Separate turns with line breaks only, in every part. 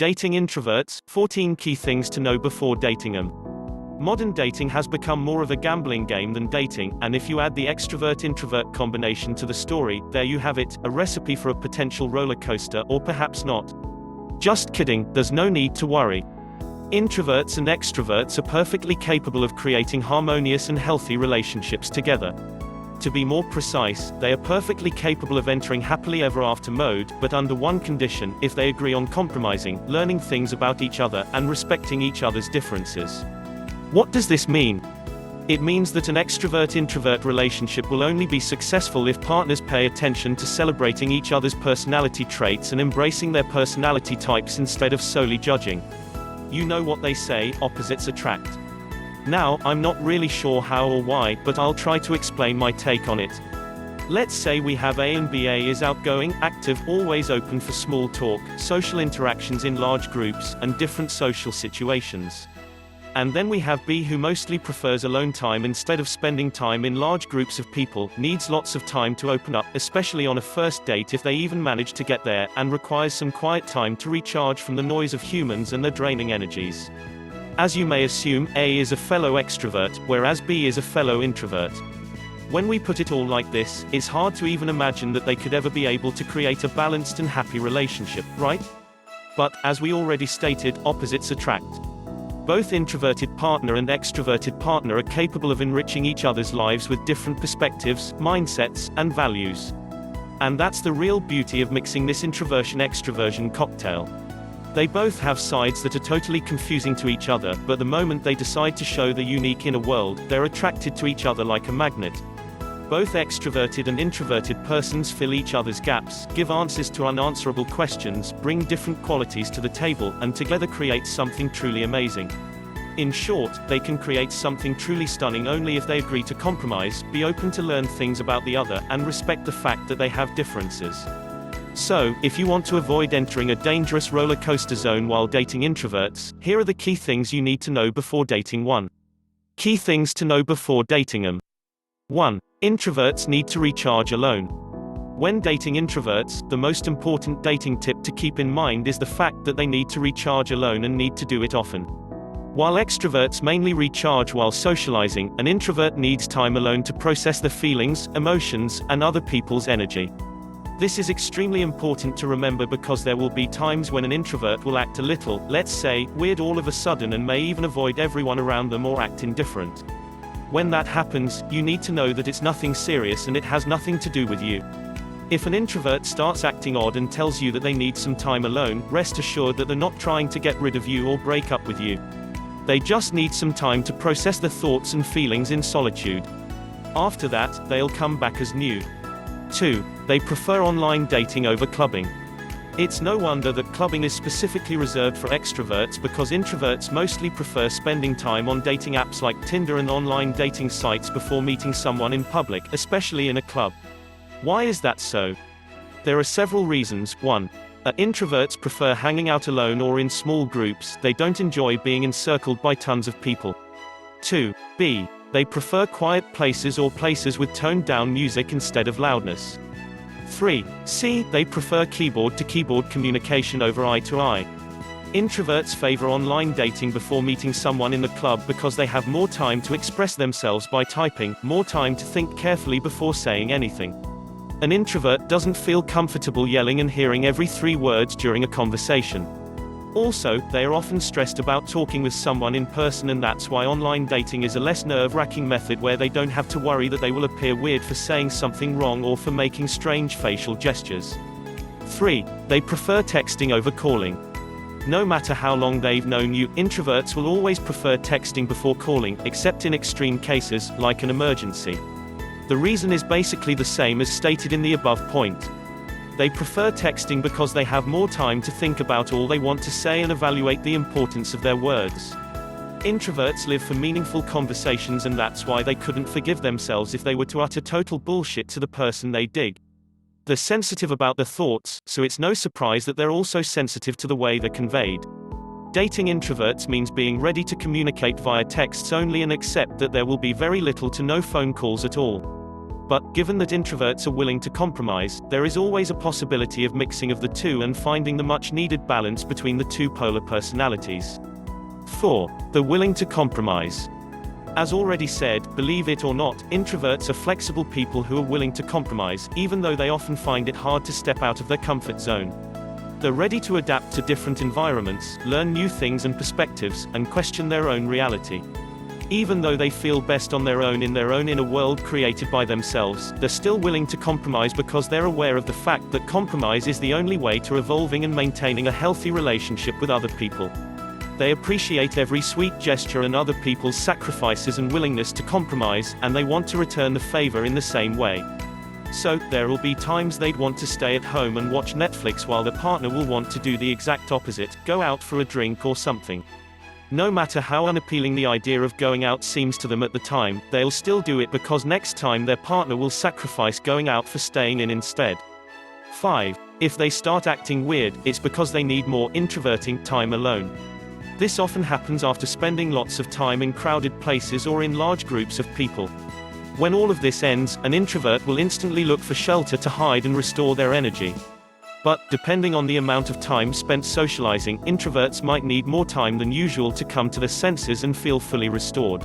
Dating introverts, 14 key things to know before dating them. Modern dating has become more of a gambling game than dating, and if you add the extrovert-introvert combination to the story, there you have it, a recipe for a potential roller coaster, or perhaps not. Just kidding, there's no need to worry. Introverts and extroverts are perfectly capable of creating harmonious and healthy relationships together. To be more precise, they are perfectly capable of entering happily ever after mode, but under one condition: if they agree on compromising, learning things about each other, and respecting each other's differences. What does this mean? It means that an extrovert-introvert relationship will only be successful if partners pay attention to celebrating each other's personality traits and embracing their personality types instead of solely judging. You know what they say, opposites attract. Now, I'm not really sure how or why, but I'll try to explain my take on it. Let's say we have A and B. A is outgoing, active, always open for small talk, social interactions in large groups, and different social situations. And then we have B, who mostly prefers alone time instead of spending time in large groups of people, needs lots of time to open up, especially on a first date if they even manage to get there, and requires some quiet time to recharge from the noise of humans and their draining energies. As you may assume, A is a fellow extrovert, whereas B is a fellow introvert. When we put it all like this, it's hard to even imagine that they could ever be able to create a balanced and happy relationship, right? But, as we already stated, opposites attract. Both introverted partner and extroverted partner are capable of enriching each other's lives with different perspectives, mindsets, and values. And that's the real beauty of mixing this introversion-extroversion cocktail. They both have sides that are totally confusing to each other, but the moment they decide to show their unique inner world, they're attracted to each other like a magnet. Both extroverted and introverted persons fill each other's gaps, give answers to unanswerable questions, bring different qualities to the table, and together create something truly amazing. In short, they can create something truly stunning only if they agree to compromise, be open to learn things about the other, and respect the fact that they have differences. So, if you want to avoid entering a dangerous roller coaster zone while dating introverts, here are the key things you need to know before dating one. Key things to know before dating them. 1. Introverts need to recharge alone. When dating introverts, the most important dating tip to keep in mind is the fact that they need to recharge alone and need to do it often. While extroverts mainly recharge while socializing, an introvert needs time alone to process their feelings, emotions, and other people's energy. This is extremely important to remember because there will be times when an introvert will act a little, let's say, weird all of a sudden and may even avoid everyone around them or act indifferent. When that happens, you need to know that it's nothing serious and it has nothing to do with you. If an introvert starts acting odd and tells you that they need some time alone, rest assured that they're not trying to get rid of you or break up with you. They just need some time to process their thoughts and feelings in solitude. After that, they'll come back as new. 2. They prefer online dating over clubbing. It's no wonder that clubbing is specifically reserved for extroverts because introverts mostly prefer spending time on dating apps like Tinder and online dating sites before meeting someone in public, especially in a club. Why is that so? There are several reasons. 1. Introverts prefer hanging out alone or in small groups, they don't enjoy being encircled by tons of people. 2. They prefer quiet places or places with toned-down music instead of loudness. 3. They prefer keyboard-to-keyboard communication over eye-to-eye. Introverts favor online dating before meeting someone in the club because they have more time to express themselves by typing, more time to think carefully before saying anything. An introvert doesn't feel comfortable yelling and hearing every 3 words during a conversation. Also, they are often stressed about talking with someone in person, and that's why online dating is a less nerve-wracking method where they don't have to worry that they will appear weird for saying something wrong or for making strange facial gestures. 3. They prefer texting over calling. No matter how long they've known you, introverts will always prefer texting before calling, except in extreme cases, like an emergency. The reason is basically the same as stated in the above point. They prefer texting because they have more time to think about all they want to say and evaluate the importance of their words. Introverts live for meaningful conversations, and that's why they couldn't forgive themselves if they were to utter total bullshit to the person they dig. They're sensitive about their thoughts, so it's no surprise that they're also sensitive to the way they're conveyed. Dating introverts means being ready to communicate via texts only and accept that there will be very little to no phone calls at all. But, given that introverts are willing to compromise, there is always a possibility of mixing of the two and finding the much-needed balance between the two polar personalities. 4. The willing to compromise. As already said, believe it or not, introverts are flexible people who are willing to compromise, even though they often find it hard to step out of their comfort zone. They're ready to adapt to different environments, learn new things and perspectives, and question their own reality. Even though they feel best on their own in their own inner world created by themselves, they're still willing to compromise because they're aware of the fact that compromise is the only way to evolving and maintaining a healthy relationship with other people. They appreciate every sweet gesture and other people's sacrifices and willingness to compromise, and they want to return the favor in the same way. So, there will be times they'd want to stay at home and watch Netflix while their partner will want to do the exact opposite, go out for a drink or something. No matter how unappealing the idea of going out seems to them at the time, they'll still do it because next time their partner will sacrifice going out for staying in instead. 5. If they start acting weird, it's because they need more introverting time alone. This often happens after spending lots of time in crowded places or in large groups of people. When all of this ends, an introvert will instantly look for shelter to hide and restore their energy. But, depending on the amount of time spent socializing, introverts might need more time than usual to come to their senses and feel fully restored.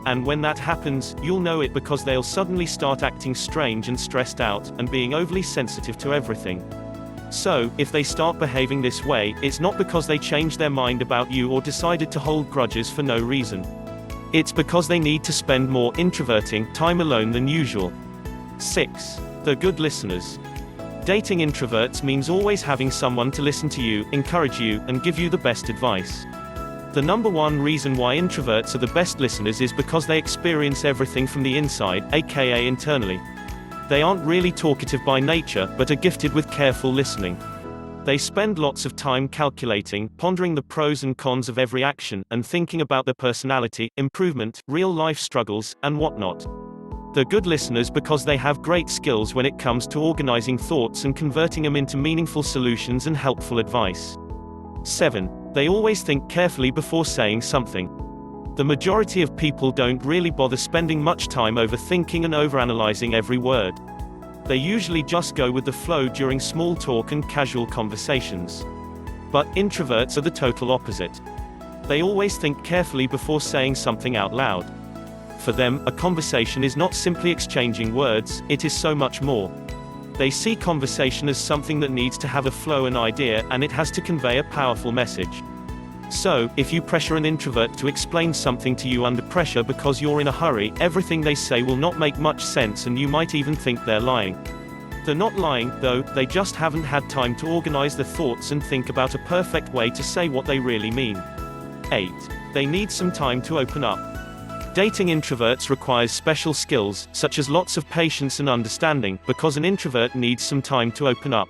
And when that happens, you'll know it because they'll suddenly start acting strange and stressed out, and being overly sensitive to everything. So, if they start behaving this way, it's not because they changed their mind about you or decided to hold grudges for no reason. It's because they need to spend more introverting time alone than usual. 6. The good listeners. Dating introverts means always having someone to listen to you, encourage you, and give you the best advice. The number one reason why introverts are the best listeners is because they experience everything from the inside, aka internally. They aren't really talkative by nature, but are gifted with careful listening. They spend lots of time calculating, pondering the pros and cons of every action, and thinking about their personality, improvement, real-life struggles, and whatnot. They're good listeners because they have great skills when it comes to organizing thoughts and converting them into meaningful solutions and helpful advice. 7. They always think carefully before saying something. The majority of people don't really bother spending much time overthinking and overanalyzing every word. They usually just go with the flow during small talk and casual conversations. But introverts are the total opposite. They always think carefully before saying something out loud. For them, a conversation is not simply exchanging words, it is so much more. They see conversation as something that needs to have a flow and idea, and it has to convey a powerful message. So, if you pressure an introvert to explain something to you under pressure because you're in a hurry, everything they say will not make much sense and you might even think they're lying. They're not lying, though, they just haven't had time to organize their thoughts and think about a perfect way to say what they really mean. 8. They need some time to open up. Dating introverts requires special skills, such as lots of patience and understanding, because an introvert needs some time to open up.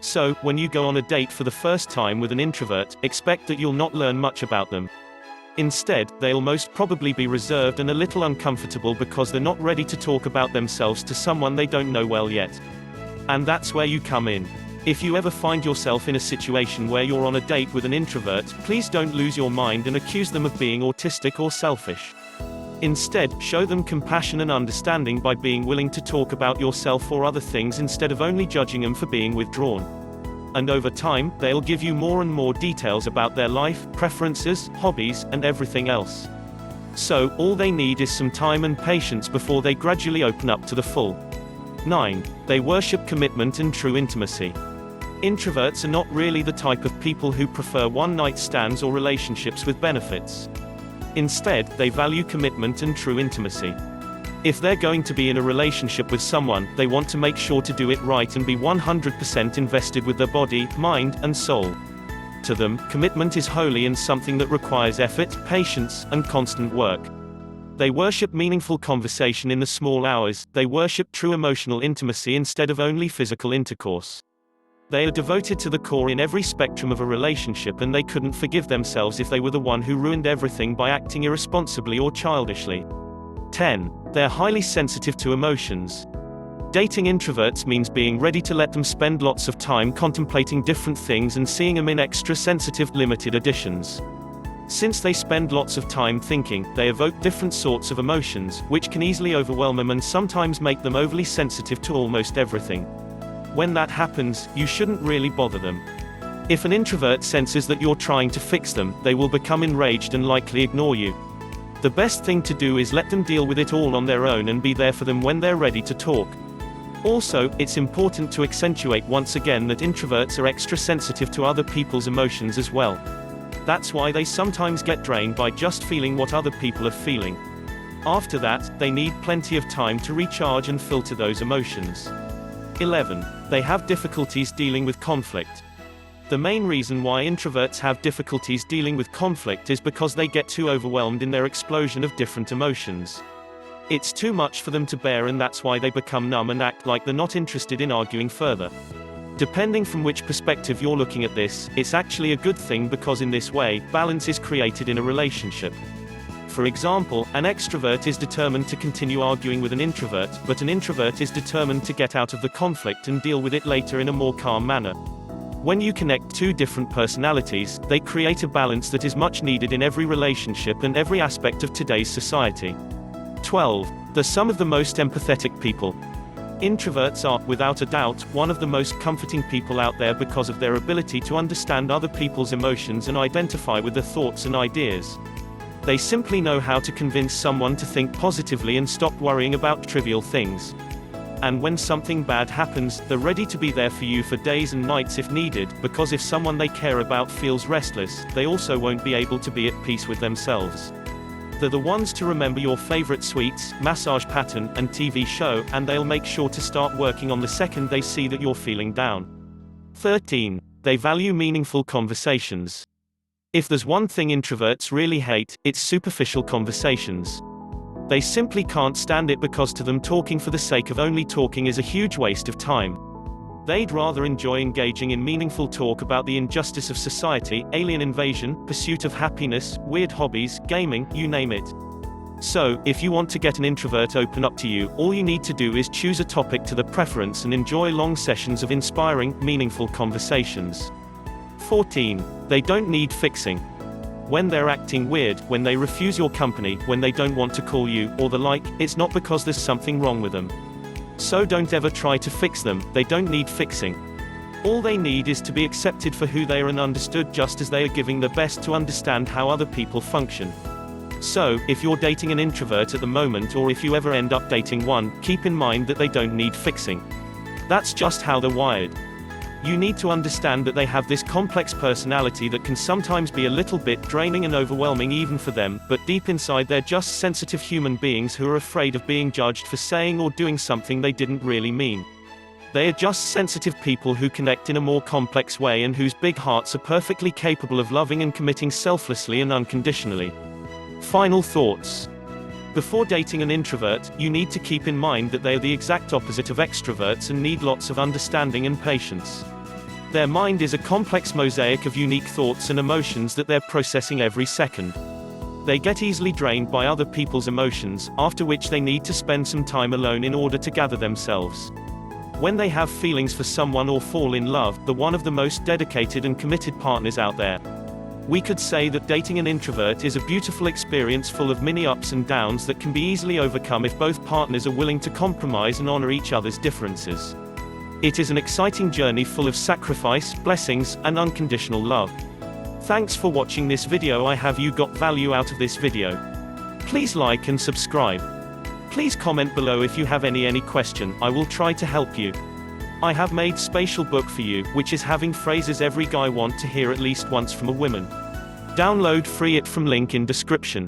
So, when you go on a date for the first time with an introvert, expect that you'll not learn much about them. Instead, they'll most probably be reserved and a little uncomfortable because they're not ready to talk about themselves to someone they don't know well yet. And that's where you come in. If you ever find yourself in a situation where you're on a date with an introvert, please don't lose your mind and accuse them of being autistic or selfish. Instead, show them compassion and understanding by being willing to talk about yourself or other things instead of only judging them for being withdrawn. And over time, they'll give you more and more details about their life, preferences, hobbies, and everything else. So, all they need is some time and patience before they gradually open up to the full. 9. They worship commitment and true intimacy. Introverts are not really the type of people who prefer one-night stands or relationships with benefits. Instead, they value commitment and true intimacy. If they're going to be in a relationship with someone, they want to make sure to do it right and be 100% invested with their body, mind, and soul. To them, commitment is holy and something that requires effort, patience, and constant work. They worship meaningful conversation in the small hours, they worship true emotional intimacy instead of only physical intercourse. They are devoted to the core in every spectrum of a relationship, and they couldn't forgive themselves if they were the one who ruined everything by acting irresponsibly or childishly. 10. They're highly sensitive to emotions. Dating introverts means being ready to let them spend lots of time contemplating different things and seeing them in extra sensitive, limited editions. Since they spend lots of time thinking, they evoke different sorts of emotions, which can easily overwhelm them and sometimes make them overly sensitive to almost everything. When that happens, you shouldn't really bother them. If an introvert senses that you're trying to fix them, they will become enraged and likely ignore you. The best thing to do is let them deal with it all on their own and be there for them when they're ready to talk. Also, it's important to accentuate once again that introverts are extra sensitive to other people's emotions as well. That's why they sometimes get drained by just feeling what other people are feeling. After that, they need plenty of time to recharge and filter those emotions. 11. They have difficulties dealing with conflict. The main reason why introverts have difficulties dealing with conflict is because they get too overwhelmed in their explosion of different emotions. It's too much for them to bear, and that's why they become numb and act like they're not interested in arguing further. Depending from which perspective you're looking at this, it's actually a good thing, because in this way, balance is created in a relationship. For example, an extrovert is determined to continue arguing with an introvert, but an introvert is determined to get out of the conflict and deal with it later in a more calm manner. When you connect two different personalities, they create a balance that is much needed in every relationship and every aspect of today's society. 12. They're some of the most empathetic people. Introverts are, without a doubt, one of the most comforting people out there because of their ability to understand other people's emotions and identify with their thoughts and ideas. They simply know how to convince someone to think positively and stop worrying about trivial things. And when something bad happens, they're ready to be there for you for days and nights if needed, because if someone they care about feels restless, they also won't be able to be at peace with themselves. They're the ones to remember your favorite sweets, massage pattern, and TV show, and they'll make sure to start working on the second they see that you're feeling down. 13. They value meaningful conversations. If there's one thing introverts really hate, it's superficial conversations. They simply can't stand it, because to them talking for the sake of only talking is a huge waste of time. They'd rather enjoy engaging in meaningful talk about the injustice of society, alien invasion, pursuit of happiness, weird hobbies, gaming, you name it. So, if you want to get an introvert open up to you, all you need to do is choose a topic to their preference and enjoy long sessions of inspiring, meaningful conversations. 14. They don't need fixing. When they're acting weird, when they refuse your company, when they don't want to call you, or the like, it's not because there's something wrong with them. So don't ever try to fix them, they don't need fixing. All they need is to be accepted for who they are and understood, just as they are giving their best to understand how other people function. So, if you're dating an introvert at the moment, or if you ever end up dating one, keep in mind that they don't need fixing. That's just how they're wired. You need to understand that they have this complex personality that can sometimes be a little bit draining and overwhelming even for them, but deep inside they're just sensitive human beings who are afraid of being judged for saying or doing something they didn't really mean. They are just sensitive people who connect in a more complex way and whose big hearts are perfectly capable of loving and committing selflessly and unconditionally. Final thoughts. Before dating an introvert, you need to keep in mind that they are the exact opposite of extroverts and need lots of understanding and patience. Their mind is a complex mosaic of unique thoughts and emotions that they're processing every second. They get easily drained by other people's emotions, after which they need to spend some time alone in order to gather themselves. When they have feelings for someone or fall in love, they're one of the most dedicated and committed partners out there. We could say that dating an introvert is a beautiful experience full of many ups and downs that can be easily overcome if both partners are willing to compromise and honor each other's differences. It is an exciting journey full of sacrifice, blessings, and unconditional love. Thanks for watching this video. I hope you got value out of this video. Please like and subscribe. Please comment below if you have any question, I will try to help you. I have made special book for you, which is having phrases every guy want to hear at least once from a woman. Download free it from link in description.